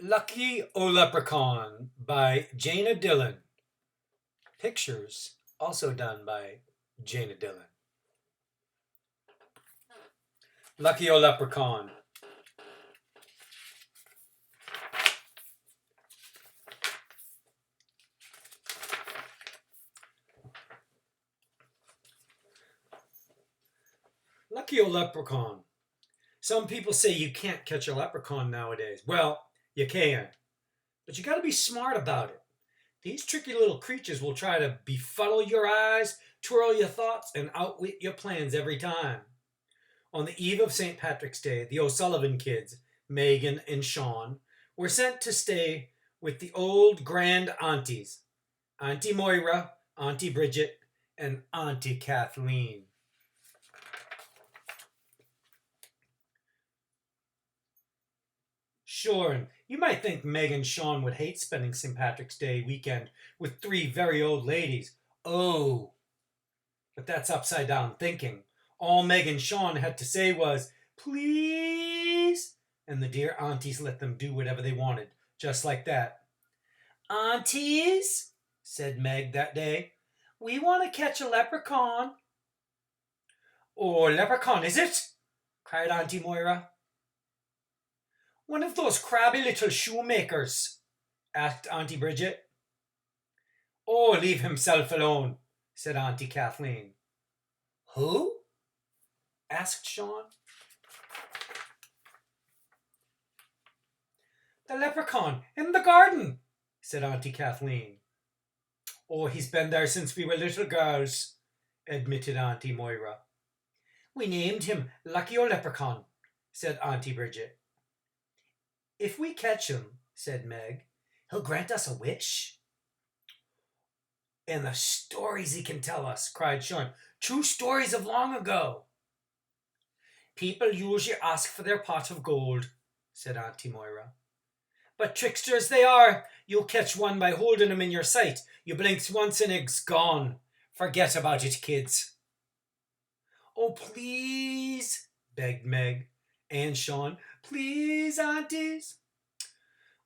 Lucky O Leprechaun by Jana Dillon. Pictures also done by Jana Dillon. Lucky O Leprechaun. Lucky O Leprechaun. Some people say you can't catch a leprechaun nowadays. Well, you can, but you got to be smart about it. These tricky little creatures will try to befuddle your eyes, twirl your thoughts, and outwit your plans every time. On the eve of St. Patrick's Day, the O'Sullivan kids, Megan and Sean, were sent to stay with the old grand aunties, Auntie Moira, Auntie Bridget, and Auntie Kathleen. Sure, and you might think Meg and Sean would hate spending St. Patrick's Day weekend with three very old ladies. Oh, but that's upside down thinking. All Meg and Sean had to say was, please, and the dear aunties let them do whatever they wanted, just like that. Aunties, said Meg that day, we want to catch a leprechaun. Oh, leprechaun, is it? Cried Auntie Moira. One of those crabby little shoemakers, asked Auntie Bridget. Oh, leave himself alone, said Auntie Kathleen. Who? Asked Sean. The leprechaun in the garden, said Auntie Kathleen. Oh, he's been there since we were little girls, admitted Auntie Moira. We named him Lucky O Leprechaun, said Auntie Bridget. If we catch him, said Meg, he'll grant us a wish. And the stories he can tell us, cried Sean. True stories of long ago. People usually ask for their pot of gold, said Auntie Moira. But tricksters they are. You'll catch one by holding him in your sight. You blinks once and it's gone. Forget about it, kids. Oh, please, begged Meg and Sean. Please, aunties.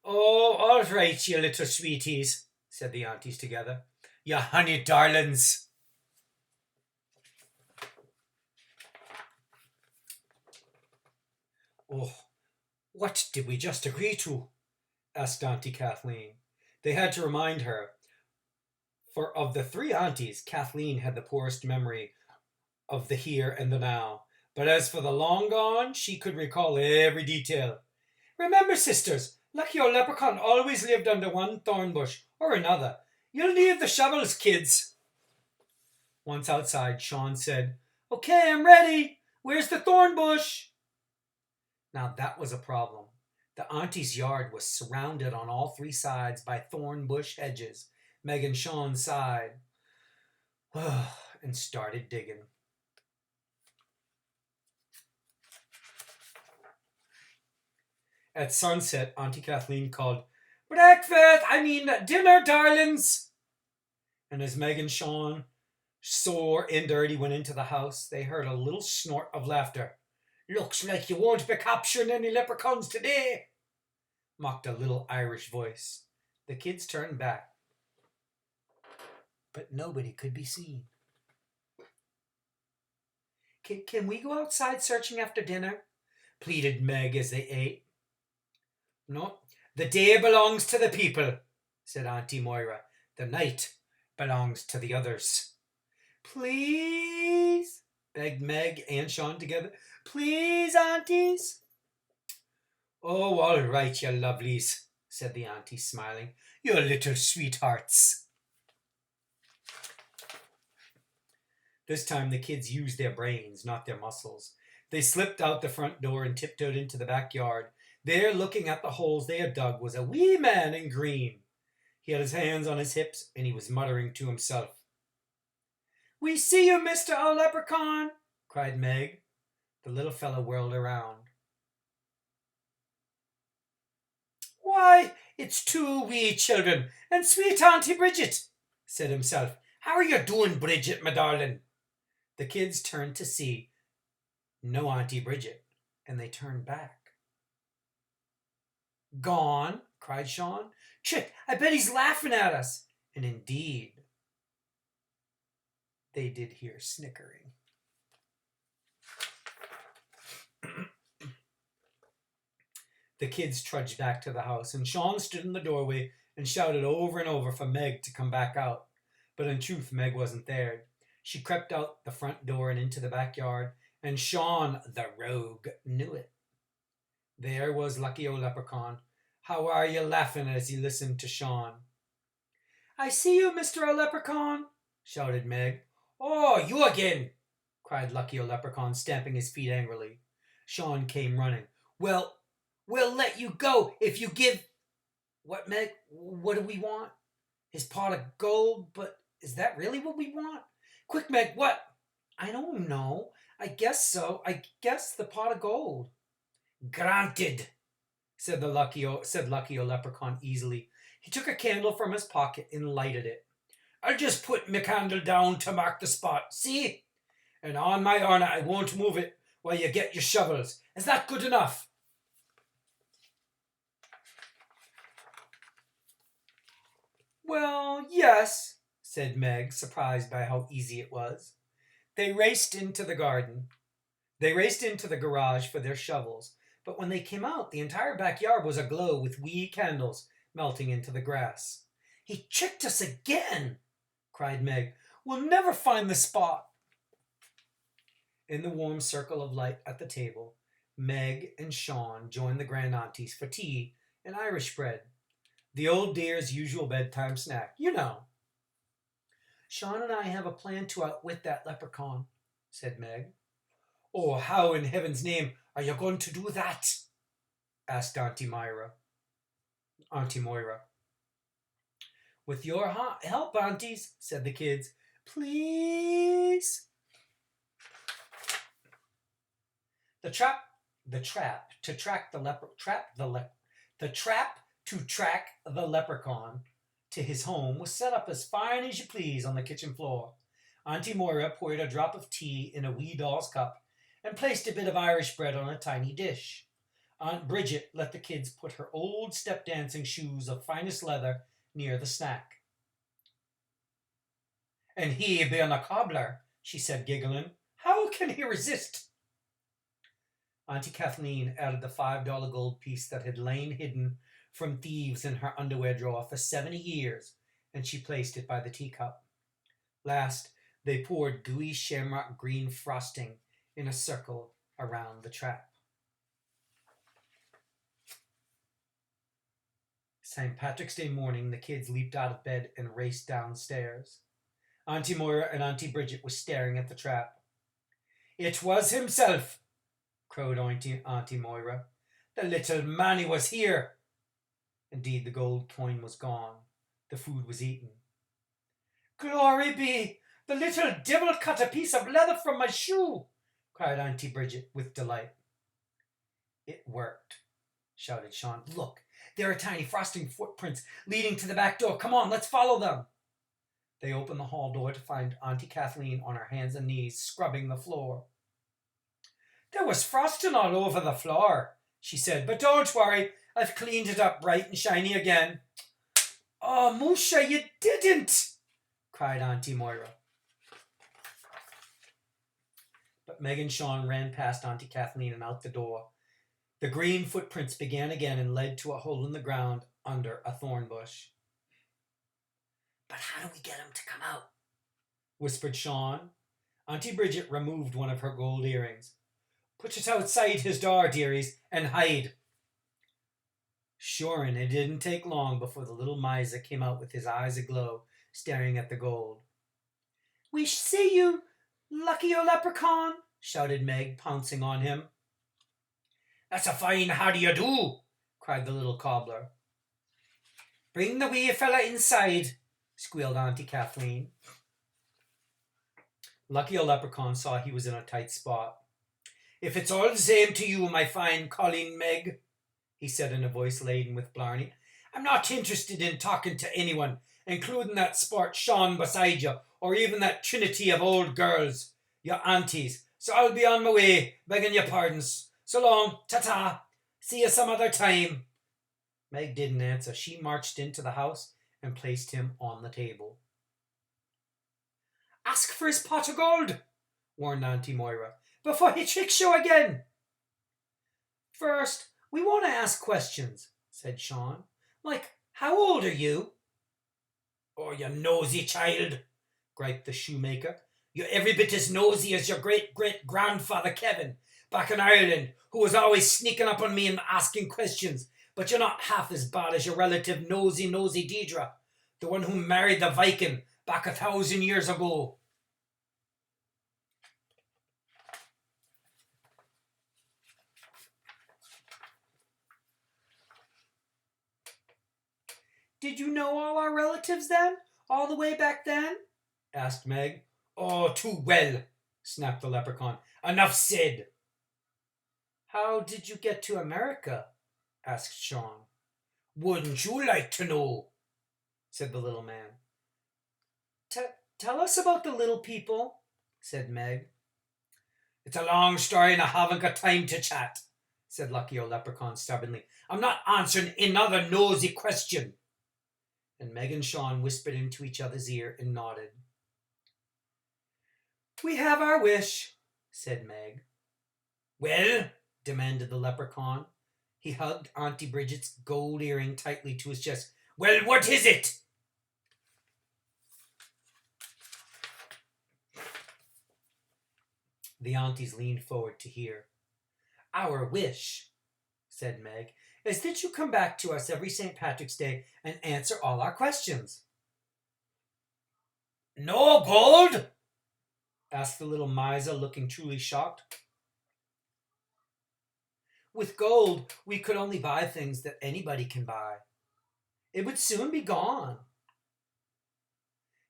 Oh, all right, you little sweeties, said the aunties together. You honey darlings. Oh, what did we just agree to? Asked Auntie Kathleen. They had to remind her, for of the three aunties, Kathleen had the poorest memory of the here and the now. But as for the long gone, she could recall every detail. Remember, sisters, Lucky O Leprechaun always lived under one thorn bush or another. You'll need the shovels, kids. Once outside, Sean said, Okay, I'm ready. Where's the thorn bush? Now that was a problem. The auntie's yard was surrounded on all three sides by thorn bush hedges. Meg and Sean sighed and started digging. At sunset, Auntie Kathleen called, dinner, darlings. And as Meg and Sean, sore and dirty, went into the house, they heard a little snort of laughter. Looks like you won't be capturing any leprechauns today, mocked a little Irish voice. The kids turned back, but nobody could be seen. Can we go outside searching after dinner? Pleaded Meg as they ate. No, the day belongs to the people, said Auntie Moira. The night belongs to the others. Please, begged Meg and Sean together. Please, aunties. Oh, all right, you lovelies, said the auntie, smiling. You little sweethearts. This time the kids used their brains, not their muscles. They slipped out the front door and tiptoed into the backyard. There, looking at the holes they had dug, was a wee man in green. He had his hands on his hips, and he was muttering to himself. We see you, Mr. O Leprechaun, cried Meg. The little fellow whirled around. Why, it's two wee children, and sweet Auntie Bridget, said himself. How are you doing, Bridget, my darling? The kids turned to see no Auntie Bridget, and they turned back. Gone? Cried Sean. Chip, I bet he's laughing at us. And indeed, they did hear snickering. The kids trudged back to the house, and Sean stood in the doorway and shouted over and over for Meg to come back out. But in truth, Meg wasn't there. She crept out the front door and into the backyard, and Sean, the rogue, knew it. There was Lucky old Leprechaun. How are you laughing as he listened to Sean? I see you, Mr. Leprechaun, shouted Meg. Oh, you again, cried Lucky Leprechaun, stamping his feet angrily. Sean came running. Well, we'll let you go if you give... What, Meg? What do we want? His pot of gold, but is that really what we want? Quick, Meg, what? I don't know. I guess so. I guess the pot of gold. Granted, said Lucky Leprechaun easily. He took a candle from his pocket and lighted it. I'll just put my candle down to mark the spot, see? And on my honour, I won't move it while you get your shovels. Is that good enough? Well, yes, said Meg, surprised by how easy it was. They raced into the garden. They raced into the garage for their shovels, but when they came out, the entire backyard was aglow with wee candles melting into the grass. He tricked us again, cried Meg. We'll never find the spot. In the warm circle of light at the table, Meg and Sean joined the grand aunties for tea and Irish bread. The old dear's usual bedtime snack, you know. Sean and I have a plan to outwit that leprechaun, said Meg. Oh, how in heaven's name are you going to do that? Asked Auntie Moira. With your help, aunties, said the kids. Please. The trap to track the leprechaun to his home was set up as fine as you please on the kitchen floor. Auntie Moira poured a drop of tea in a wee doll's cup and placed a bit of Irish bread on a tiny dish. Aunt Bridget let the kids put her old step-dancing shoes of finest leather near the snack. And he being a cobbler, she said, giggling, how can he resist? Auntie Kathleen added the $5 gold piece that had lain hidden from thieves in her underwear drawer for 70 years, and she placed it by the teacup. Last, they poured gooey shamrock green frosting in a circle around the trap. St. Patrick's Day morning, the kids leaped out of bed and raced downstairs. Auntie Moira and Auntie Bridget were staring at the trap. It was himself, crowed Auntie Moira. The little Manny was here. Indeed, the gold coin was gone. The food was eaten. Glory be! The little devil cut a piece of leather from my shoe, cried Auntie Bridget with delight. It worked, shouted Sean. Look, there are tiny frosting footprints leading to the back door. Come on, let's follow them. They opened the hall door to find Auntie Kathleen on her hands and knees, scrubbing the floor. There was frosting all over the floor, she said, but don't worry, I've cleaned it up bright and shiny again. Oh, Musha, you didn't, cried Auntie Moira. But Meg and Sean ran past Auntie Kathleen and out the door. The green footprints began again and led to a hole in the ground under a thorn bush. But how do we get him to come out? Whispered Sean. Auntie Bridget removed one of her gold earrings. Put it outside his door, dearies, and hide. Sure, and it didn't take long before the little miser came out with his eyes aglow, staring at the gold. We see you, Lucky Leprechaun, shouted Meg, pouncing on him. That's a fine how do you do, cried the little cobbler. Bring the wee fella inside, squealed Auntie Kathleen. Lucky Leprechaun saw he was in a tight spot. If it's all the same to you, my fine Colleen Meg, he said in a voice laden with blarney, I'm not interested in talking to anyone, including that sport Sean beside you, or even that trinity of old girls, your aunties. So I'll be on my way, begging your pardons. So long, ta-ta, see you some other time. Meg didn't answer. She marched into the house and placed him on the table. Ask for his pot of gold, warned Auntie Moira, before he tricks you again. First, we want to ask questions, said Sean. Like, how old are you? Oh, you nosy child, griped the shoemaker. You're every bit as nosy as your great-great-grandfather Kevin, back in Ireland, who was always sneaking up on me and asking questions. But you're not half as bad as your relative nosy Deidre, the one who married the Viking back 1,000 years ago. Did you know all our relatives then? All the way back then? Asked Meg. Oh, too well, snapped the leprechaun. Enough said. How did you get to America? Asked Sean. Wouldn't you like to know? Said the little man. Tell us about the little people, said Meg. It's a long story and I haven't got time to chat, said Lucky O'Leprechaun stubbornly. I'm not answering another nosy question. And Meg and Sean whispered into each other's ear and nodded. We have our wish, said Meg. Well, demanded the leprechaun. He hugged Auntie Bridget's gold earring tightly to his chest. Well, what is it? The aunties leaned forward to hear. Our wish, said Meg, is that you come back to us every St. Patrick's Day and answer all our questions. No gold? Asked the little miser, looking truly shocked. With gold, we could only buy things that anybody can buy. It would soon be gone.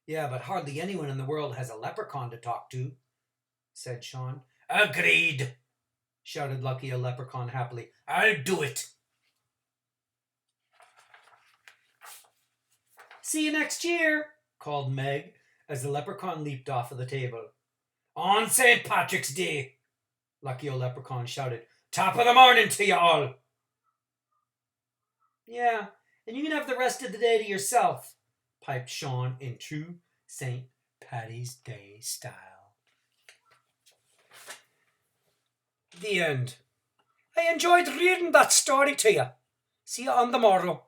Yeah, but hardly anyone in the world has a leprechaun to talk to, said Sean. Agreed, shouted Lucky O'Leprechaun happily. I'll do it. See you next year, called Meg as the leprechaun leaped off of the table. On St. Patrick's Day, Lucky O'Leprechaun shouted. Top of the morning to you all. Yeah, and you can have the rest of the day to yourself, piped Sean in true St. Paddy's Day style. The end. I enjoyed reading that story to you. See you on the morrow.